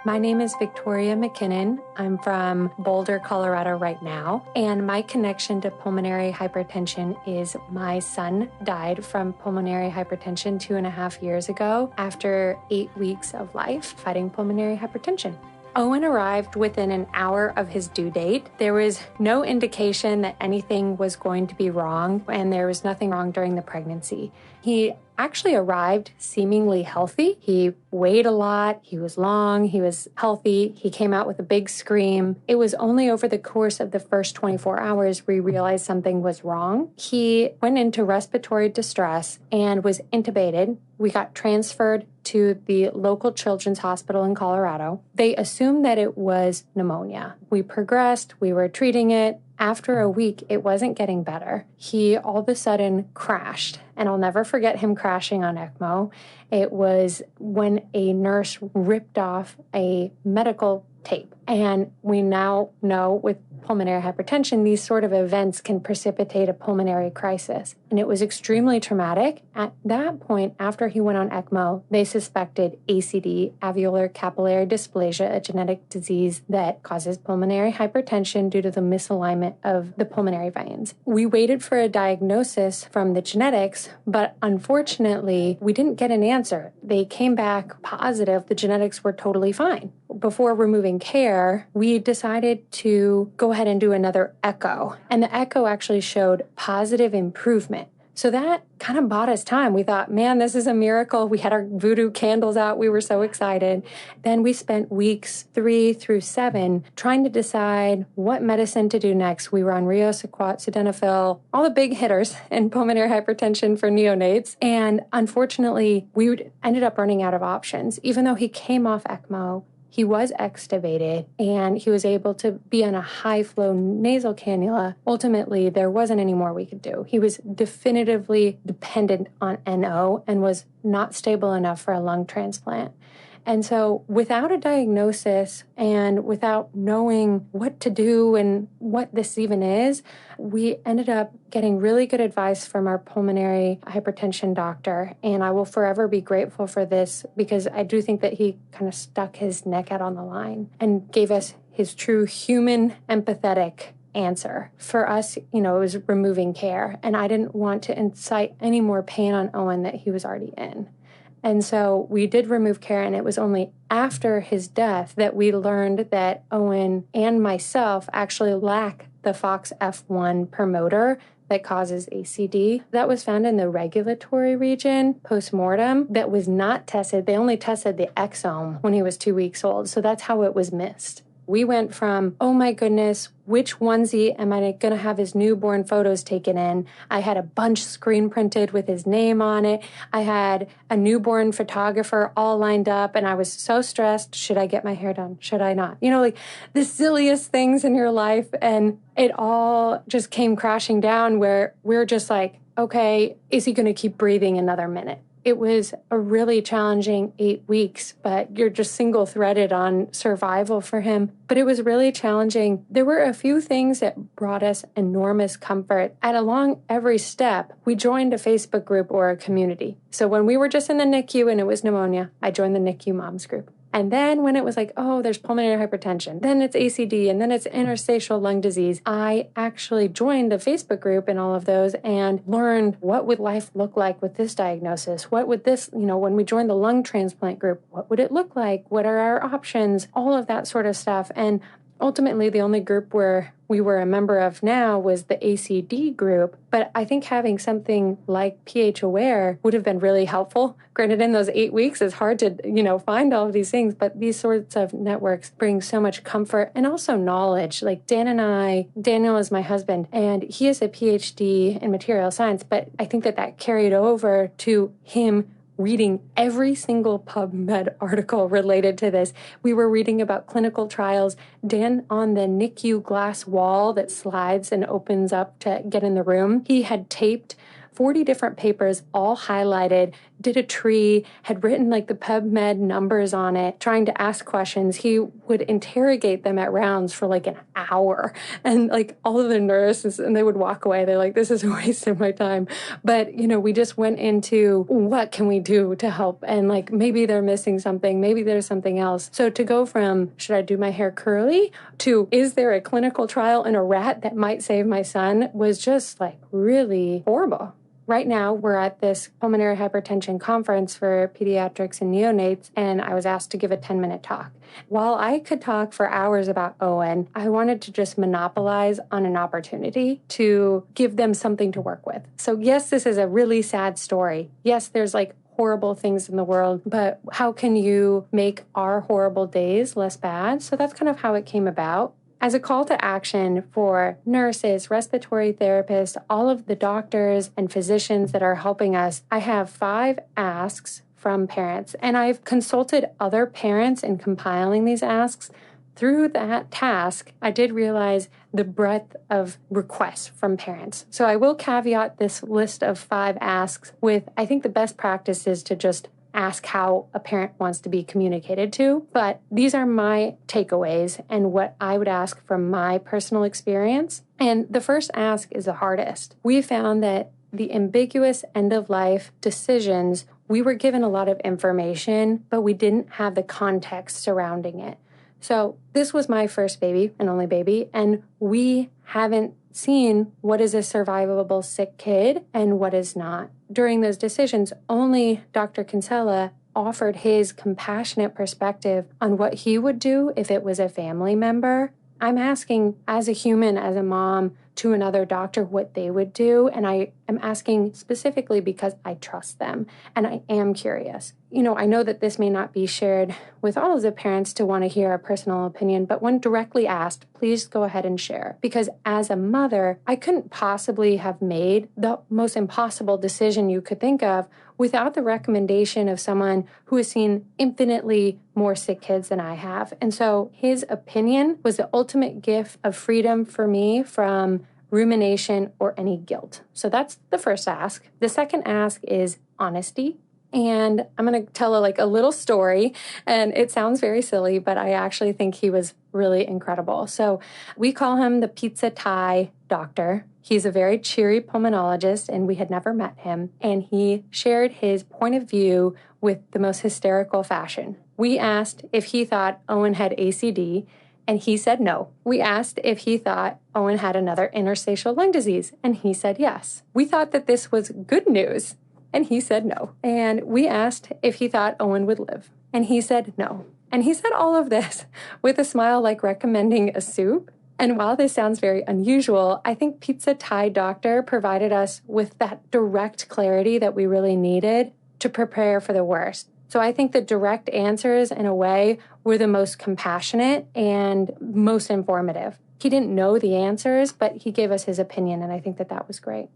My name is Victoria McKinnon. I'm from Boulder, Colorado right now. And my connection to pulmonary hypertension is my son died from pulmonary hypertension 2.5 years ago after 8 weeks of life fighting pulmonary hypertension. Owen arrived within an hour of his due date. There was no indication that anything was going to be wrong, and there was nothing wrong during the pregnancy. He actually arrived seemingly healthy. He weighed a lot, he was long, he was healthy, he came out with a big scream. It was only over the course of the first 24 hours we realized something was wrong. He went into respiratory distress and was intubated. We got transferred to the local children's hospital in Colorado. They assumed that it was pneumonia. We progressed, we were treating it. After a week, it wasn't getting better. He all of a sudden crashed, and I'll never forget him crashing on ECMO. It was when a nurse ripped off a medical tape. And we now know with pulmonary hypertension, these sort of events can precipitate a pulmonary crisis. And it was extremely traumatic. At that point, after he went on ECMO, they suspected ACD, alveolar capillary dysplasia, a genetic disease that causes pulmonary hypertension due to the misalignment of the pulmonary veins. We waited for a diagnosis from the genetics, but unfortunately, we didn't get an answer. They came back positive. The genetics were totally fine. Before removing care, we decided to go ahead and do another echo. And the echo actually showed positive improvement. So that kind of bought us time. We thought, man, this is a miracle. We had our voodoo candles out. We were so excited. Then we spent weeks 3 through 7 trying to decide what medicine to do next. We were on Riosequat, sildenafil, all the big hitters in pulmonary hypertension for neonates. And unfortunately, we ended up running out of options. Even though he came off ECMO, he was extubated and he was able to be on a high-flow nasal cannula. Ultimately, there wasn't any more we could do. He was definitively dependent on NO and was not stable enough for a lung transplant. And so without a diagnosis and without knowing what to do and what this even is, we ended up getting really good advice from our pulmonary hypertension doctor. And I will forever be grateful for this because I do think that he kind of stuck his neck out on the line and gave us his true human, empathetic answer. For us, it was removing care. And I didn't want to incite any more pain on Owen that he was already in. And so we did remove care, and it was only after his death that we learned that Owen and myself actually lack the FOXF1 promoter that causes ACD. That was found in the regulatory region post-mortem that was not tested. They only tested the exome when he was 2 weeks old, so that's how it was missed. We went from, oh my goodness, which onesie am I going to have his newborn photos taken in? I had a bunch screen printed with his name on it. I had a newborn photographer all lined up, and I was so stressed. Should I get my hair done? Should I not? Like the silliest things in your life. And it all just came crashing down where we're just like, okay, is he going to keep breathing another minute? It was a really challenging 8 weeks, but you're just single-threaded on survival for him. But it was really challenging. There were a few things that brought us enormous comfort. And along every step, we joined a Facebook group or a community. So when we were just in the NICU and it was pneumonia, I joined the NICU moms group. And then when it was like, oh, there's pulmonary hypertension, then it's ACD, and then it's interstitial lung disease, I actually joined a Facebook group in all of those and learned what would life look like with this diagnosis? What would this, when we joined the lung transplant group, what would it look like? What are our options? All of that sort of stuff. And ultimately, the only group where we were a member of now was the ACD group, but I think having something like phaware would have been really helpful. Granted, in those 8 weeks, it's hard to, find all of these things, but these sorts of networks bring so much comfort and also knowledge. Like Daniel is my husband, and he has a PhD in material science, but I think that carried over to him reading every single PubMed article related to this. We were reading about clinical trials. Dan, on the NICU glass wall that slides and opens up to get in the room, he had taped 40 different papers, all highlighted, did a tree, had written like the PubMed numbers on it, trying to ask questions. He would interrogate them at rounds for like an hour. And like all of the nurses, and they would walk away. They're like, this is a waste of my time. But, we just went into what can we do to help? And like, maybe they're missing something. Maybe there's something else. So to go from, should I do my hair curly to, is there a clinical trial in a rat that might save my son, was just like really horrible. Right now, we're at this pulmonary hypertension conference for pediatrics and neonates, and I was asked to give a 10-minute talk. While I could talk for hours about Owen, I wanted to just monopolize on an opportunity to give them something to work with. So yes, this is a really sad story. Yes, there's like horrible things in the world, but how can you make our horrible days less bad? So that's kind of how it came about. As a call to action for nurses, respiratory therapists, all of the doctors and physicians that are helping us, I have 5 asks from parents, and I've consulted other parents in compiling these asks. Through that task, I did realize the breadth of requests from parents. So I will caveat this list of 5 asks with, I think the best practice is to just ask how a parent wants to be communicated to. But these are my takeaways and what I would ask from my personal experience. And the first ask is the hardest. We found that the ambiguous end-of-life decisions, we were given a lot of information, but we didn't have the context surrounding it. So this was my first baby and only baby, and we haven't seen what is a survivable sick kid and what is not. During those decisions, only Dr. Kinsella offered his compassionate perspective on what he would do if it was a family member. I'm asking as a human, as a mom, to another doctor what they would do. And I am asking specifically because I trust them and I am curious. I know that this may not be shared with all of the parents to want to hear a personal opinion, but when directly asked, please go ahead and share. Because as a mother, I couldn't possibly have made the most impossible decision you could think of without the recommendation of someone who has seen infinitely more sick kids than I have. And so his opinion was the ultimate gift of freedom for me from rumination or any guilt. So that's the first ask. The second ask is honesty. And I'm going to tell a little story, and it sounds very silly, but I actually think he was really incredible. So we call him the pizza tie doctor. He's a very cheery pulmonologist, and we had never met him. And he shared his point of view with the most hysterical fashion. We asked if he thought Owen had ACD, and he said no. We asked if he thought Owen had another interstitial lung disease, and he said yes. We thought that this was good news, and he said no. And we asked if he thought Owen would live, and he said no. And he said all of this with a smile like recommending a soup. And while this sounds very unusual, I think Pizza Thai Doctor provided us with that direct clarity that we really needed to prepare for the worst. So I think the direct answers, in a way, were the most compassionate and most informative. He didn't know the answers, but he gave us his opinion, and I think that that was great.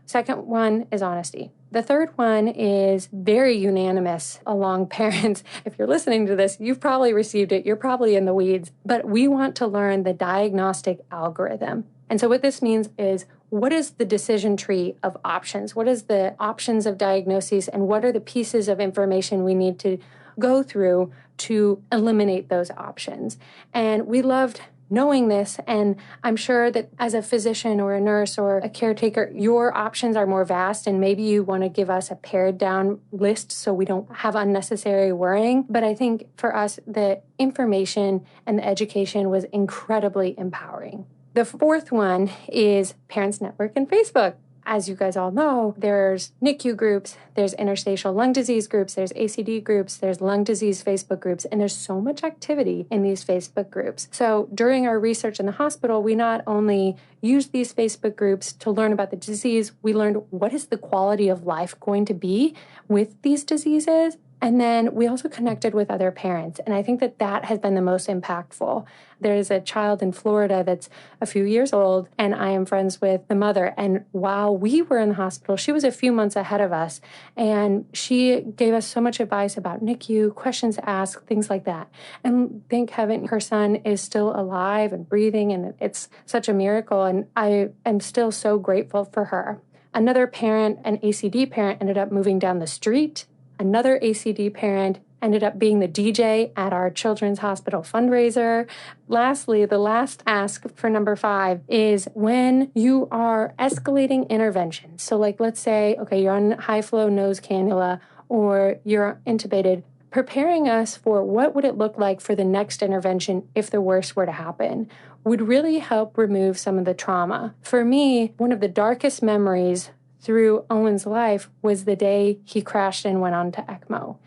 Second one is honesty. The third one is very unanimous along parents. If you're listening to this, you've probably received it. You're probably in the weeds. But we want to learn the diagnostic algorithm. And so what this means is, what is the decision tree of options? What is the options of diagnoses? And what are the pieces of information we need to go through to eliminate those options? And we loved knowing this, and I'm sure that as a physician or a nurse or a caretaker, your options are more vast, and maybe you want to give us a pared down list so we don't have unnecessary worrying. But I think for us, the information and the education was incredibly empowering. The fourth one is Parents Network and Facebook. As you guys all know, there's NICU groups, there's interstitial lung disease groups, there's ACD groups, there's lung disease Facebook groups, and there's so much activity in these Facebook groups. So during our research in the hospital, we not only used these Facebook groups to learn about the disease, we learned what is the quality of life going to be with these diseases. And then we also connected with other parents. And I think that that has been the most impactful. There's a child in Florida that's a few years old, and I am friends with the mother. And while we were in the hospital, she was a few months ahead of us. And she gave us so much advice about NICU, questions to ask, things like that. And thank heaven her son is still alive and breathing, and it's such a miracle. And I am still so grateful for her. Another parent, an ACD parent, ended up moving down the street another ACD parent, ended up being the DJ at our Children's Hospital fundraiser. Lastly, the last ask for number 5 is when you are escalating intervention. So like, let's say, okay, you're on high flow nose cannula or you're intubated, preparing us for what would it look like for the next intervention if the worst were to happen would really help remove some of the trauma. For me, one of the darkest memories through Owen's life was the day he crashed and went on to ECMO.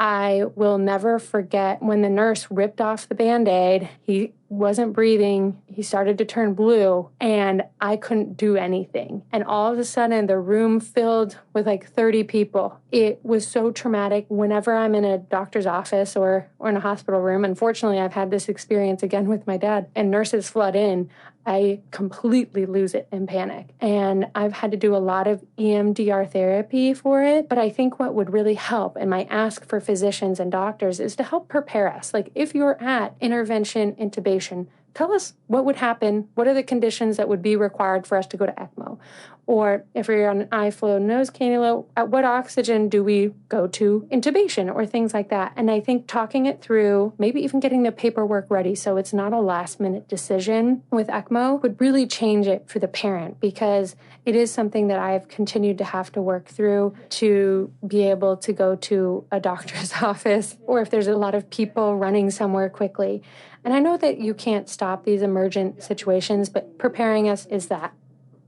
I will never forget when the nurse ripped off the Band-Aid. He wasn't breathing. He started to turn blue, and I couldn't do anything. And all of a sudden, the room filled with like 30 people. It was so traumatic. Whenever I'm in a doctor's office or in a hospital room, unfortunately, I've had this experience again with my dad, and nurses flood in, I completely lose it in panic. And I've had to do a lot of EMDR therapy for it. But I think what would really help, and my ask for physicians and doctors, is to help prepare us. Like if you're at intervention, intubation, tell us what would happen, what are the conditions that would be required for us to go to ECMO? Or if you're on an high-flow nose cannula, at what oxygen do we go to intubation or things like that? And I think talking it through, maybe even getting the paperwork ready so it's not a last-minute decision with ECMO would really change it for the parent, because it is something that I've continued to have to work through to be able to go to a doctor's office or if there's a lot of people running somewhere quickly. And I know that you can't stop these emergent situations, but preparing us is that.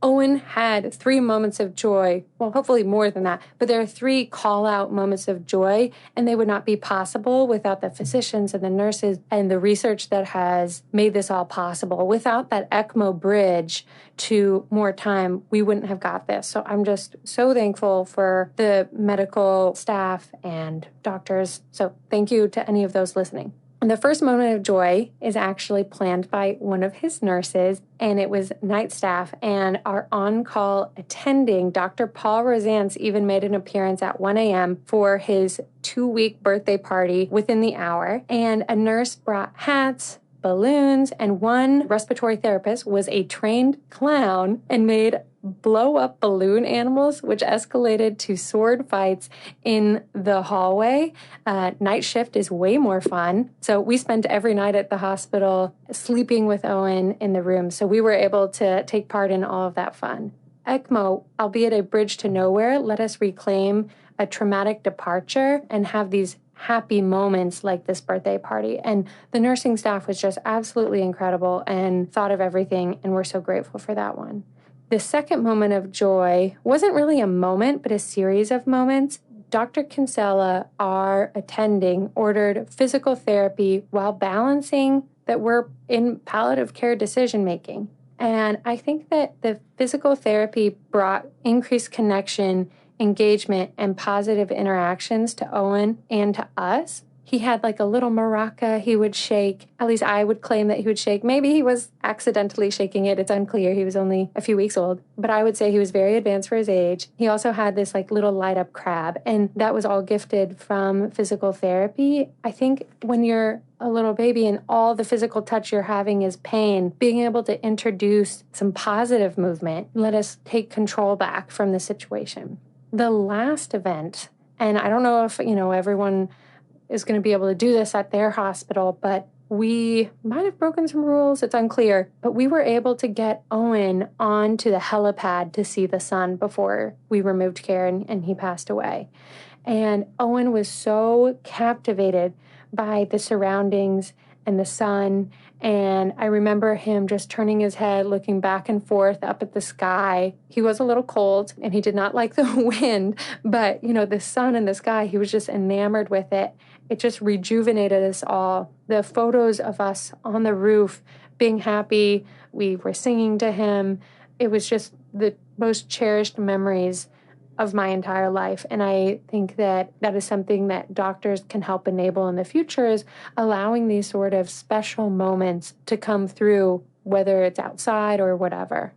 Owen had 3 moments of joy, well, hopefully more than that, but there are 3 call-out moments of joy, and they would not be possible without the physicians and the nurses and the research that has made this all possible. Without that ECMO bridge to more time, we wouldn't have got this. So I'm just so thankful for the medical staff and doctors. So thank you to any of those listening. The first moment of joy is actually planned by one of his nurses, and it was night staff, and our on-call attending, Dr. Paul Rosance, even made an appearance at 1 a.m. for his 2-week birthday party within the hour, and a nurse brought hats, balloons, and one respiratory therapist was a trained clown and made blow-up balloon animals, which escalated to sword fights in the hallway. Night shift is way more fun. So we spent every night at the hospital sleeping with Owen in the room. So we were able to take part in all of that fun. ECMO, albeit a bridge to nowhere, let us reclaim a traumatic departure and have these happy moments like this birthday party. And the nursing staff was just absolutely incredible and thought of everything, and we're so grateful for that one. The second moment of joy wasn't really a moment, but a series of moments. Dr. Kinsella, our attending, ordered physical therapy while balancing that we're in palliative care decision-making. And I think that the physical therapy brought increased connection, engagement, and positive interactions to Owen and to us. He had like a little maraca he would shake. At least I would claim that he would shake. Maybe he was accidentally shaking it. It's unclear. He was only a few weeks old. But I would say he was very advanced for his age. He also had this like little light up crab. And that was all gifted from physical therapy. I think when you're a little baby and all the physical touch you're having is pain, being able to introduce some positive movement let us take control back from the situation. The last event, and I don't know if, everyone is going to be able to do this at their hospital, but we might have broken some rules. It's unclear. But we were able to get Owen onto the helipad to see the sun before we removed care and he passed away. And Owen was so captivated by the surroundings and the sun. And I remember him just turning his head, looking back and forth up at the sky. He was a little cold and he did not like the wind, but the sun and the sky, he was just enamored with it. It just rejuvenated us all. The photos of us on the roof being happy, we were singing to him. It was just the most cherished memories of my entire life. And I think that is something that doctors can help enable in the future, is allowing these sort of special moments to come through, whether it's outside or whatever.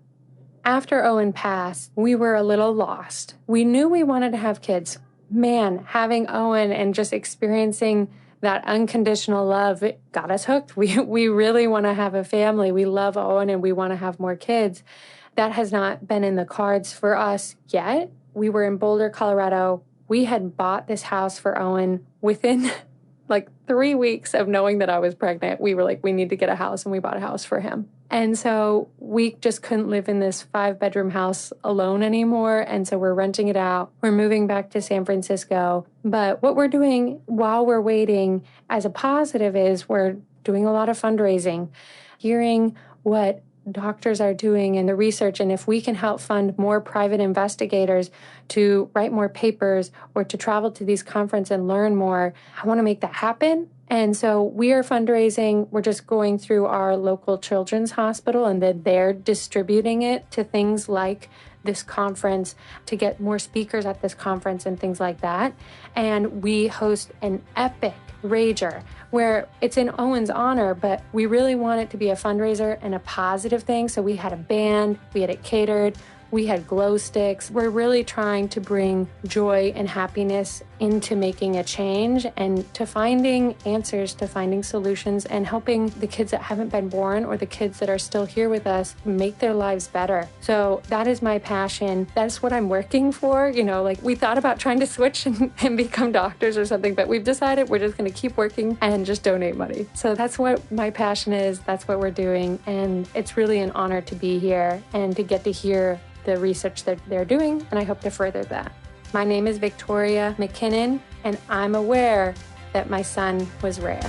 After Owen passed, we were a little lost. We knew we wanted to have kids. Man, having Owen and just experiencing that unconditional love, it got us hooked. We really want to have a family. We love Owen and we want to have more kids. That has not been in the cards for us yet. We were in Boulder, Colorado. we had bought this house for Owen within like 3 weeks of knowing that I was pregnant. We were like, we need to get a house, and we bought a house for him. And so we just couldn't live in this 5-bedroom house alone anymore. And so we're renting it out. We're moving back to San Francisco. But what we're doing while we're waiting as a positive is we're doing a lot of fundraising, hearing what doctors are doing and the research, and if we can help fund more private investigators to write more papers or to travel to these conferences and learn more, I want to make that happen. And so we are fundraising. We're just going through our local children's hospital, and then they're distributing it to things like this conference to get more speakers at this conference and things like that. And we host an epic rager where it's in Owen's honor, but we really want it to be a fundraiser and a positive thing. So we had a band, we had it catered, we had glow sticks. We're really trying to bring joy and happiness into making a change and to finding answers, to finding solutions, and helping the kids that haven't been born or the kids that are still here with us make their lives better. So that is my passion. That's what I'm working for. You know, like we thought about trying to switch and become doctors or something, but we've decided we're just going to keep working and just donate money. So that's what my passion is. That's what we're doing. And it's really an honor to be here and to get to hear the research that they're doing, and I hope to further that. My name is Victoria McKinnon, and I'm aware that my son was rare.